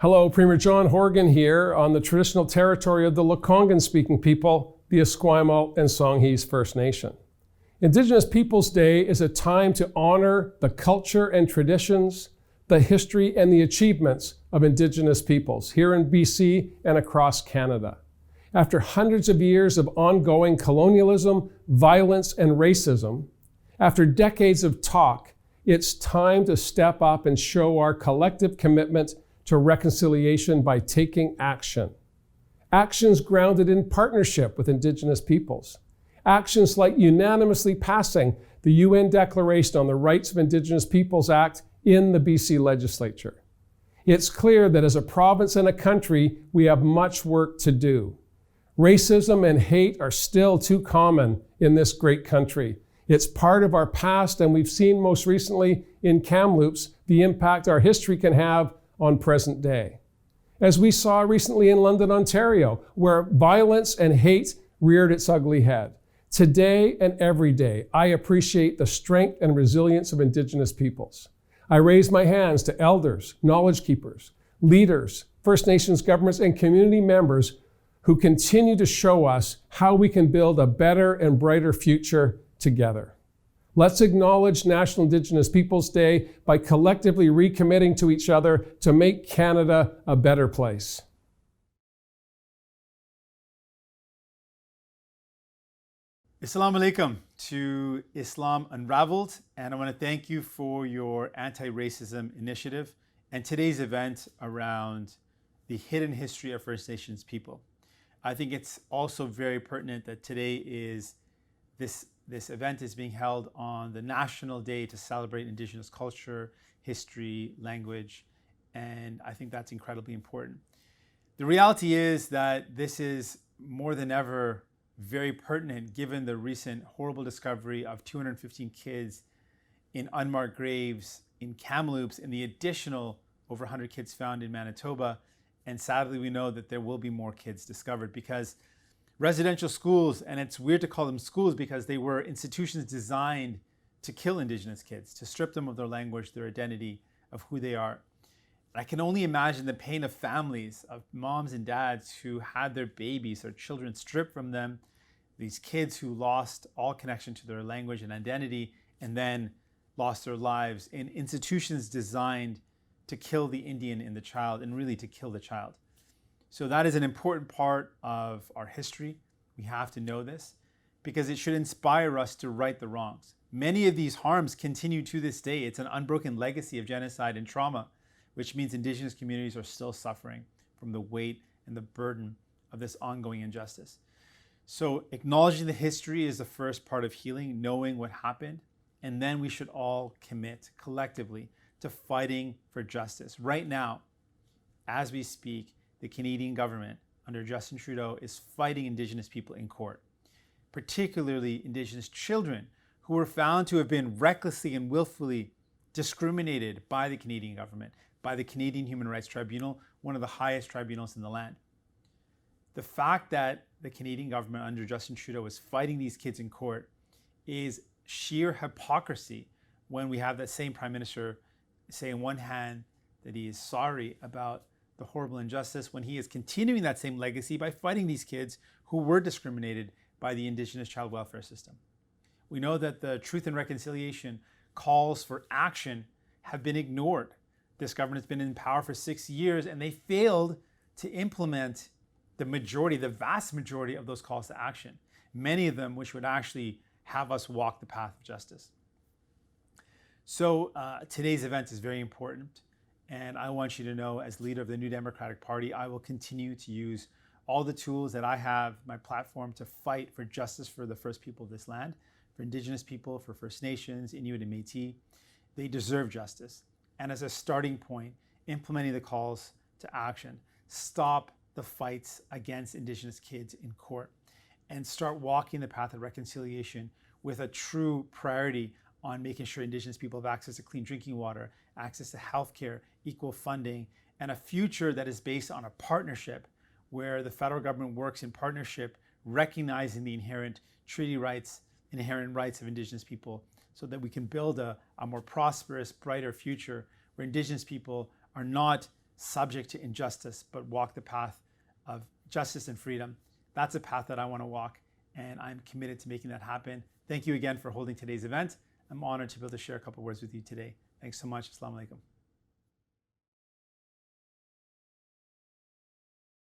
Hello, Premier John Horgan here on the traditional territory of the Lekwungen-speaking people, the Esquimalt and Songhees First Nation. Indigenous Peoples Day is a time to honor the culture and traditions, the history and the achievements of Indigenous peoples here in BC and across Canada. After hundreds of years of ongoing colonialism, violence, and racism, after decades of talk, it's time to step up and show our collective commitment to reconciliation by taking action. Actions grounded in partnership with Indigenous peoples. Actions like unanimously passing the UN Declaration on the Rights of Indigenous Peoples Act in the BC legislature. It's clear that as a province and a country, we have much work to do. Racism and hate are still too common in this great country. It's part of our past, and we've seen most recently in Kamloops the impact our history can have on present day. As we saw recently in London, Ontario, where violence and hate reared its ugly head. Today and every day, I appreciate the strength and resilience of Indigenous peoples. I raise my hands to elders, knowledge keepers, leaders, First Nations governments, and community members who continue to show us how we can build a better and brighter future together. Let's acknowledge National Indigenous Peoples Day by collectively recommitting to each other to make Canada a better place. Assalamu alaikum to Islam Unravelled, and I want to thank you for your anti-racism initiative and today's event around the hidden history of First Nations people. I think it's also very pertinent that today is this event is being held on the National Day to celebrate Indigenous culture, history, language, and I think that's incredibly important. The reality is that this is more than ever very pertinent given the recent horrible discovery of 215 kids in unmarked graves in Kamloops and the additional over 100 kids found in Manitoba. And sadly, we know that there will be more kids discovered because residential schools, and it's weird to call them schools because they were institutions designed to kill Indigenous kids, to strip them of their language, their identity, of who they are. I can only imagine the pain of families, of moms and dads who had their babies, their children stripped from them, these kids who lost all connection to their language and identity, and then lost their lives in institutions designed to kill the Indian in the child and really to kill the child. So that is an important part of our history. We have to know this because it should inspire us to right the wrongs. Many of these harms continue to this day. It's an unbroken legacy of genocide and trauma, which means Indigenous communities are still suffering from the weight and the burden of this ongoing injustice. So acknowledging the history is the first part of healing, knowing what happened, and then we should all commit collectively to fighting for justice. Right now, as we speak, the Canadian government under Justin Trudeau is fighting Indigenous people in court, particularly Indigenous children who were found to have been recklessly and willfully discriminated by the Canadian government, by the Canadian Human Rights Tribunal, one of the highest tribunals in the land. The fact that the Canadian government under Justin Trudeau is fighting these kids in court is sheer hypocrisy when we have that same Prime Minister say on one hand that he is sorry about the horrible injustice when he is continuing that same legacy by fighting these kids who were discriminated by the Indigenous child welfare system. We know that the Truth and Reconciliation calls for action have been ignored. This government has been in power for 6 years and they failed to implement the vast majority of those calls to action, many of them which would actually have us walk the path of justice. So today's event is very important. And I want you to know, as leader of the New Democratic Party, I will continue to use all the tools that I have, my platform, to fight for justice for the first people of this land, for Indigenous people, for First Nations, Inuit and Métis. They deserve justice. And as a starting point, implementing the calls to action, stop the fights against Indigenous kids in court, and start walking the path of reconciliation with a true priority on making sure Indigenous people have access to clean drinking water, access to healthcare, equal funding, and a future that is based on a partnership where the federal government works in partnership, recognizing the inherent treaty rights, inherent rights of Indigenous people, so that we can build a more prosperous, brighter future where Indigenous people are not subject to injustice, but walk the path of justice and freedom. That's a path that I want to walk, and I'm committed to making that happen. Thank you again for holding today's event. I'm honored to be able to share a couple words with you today. Thanks so much. Assalamu alaikum.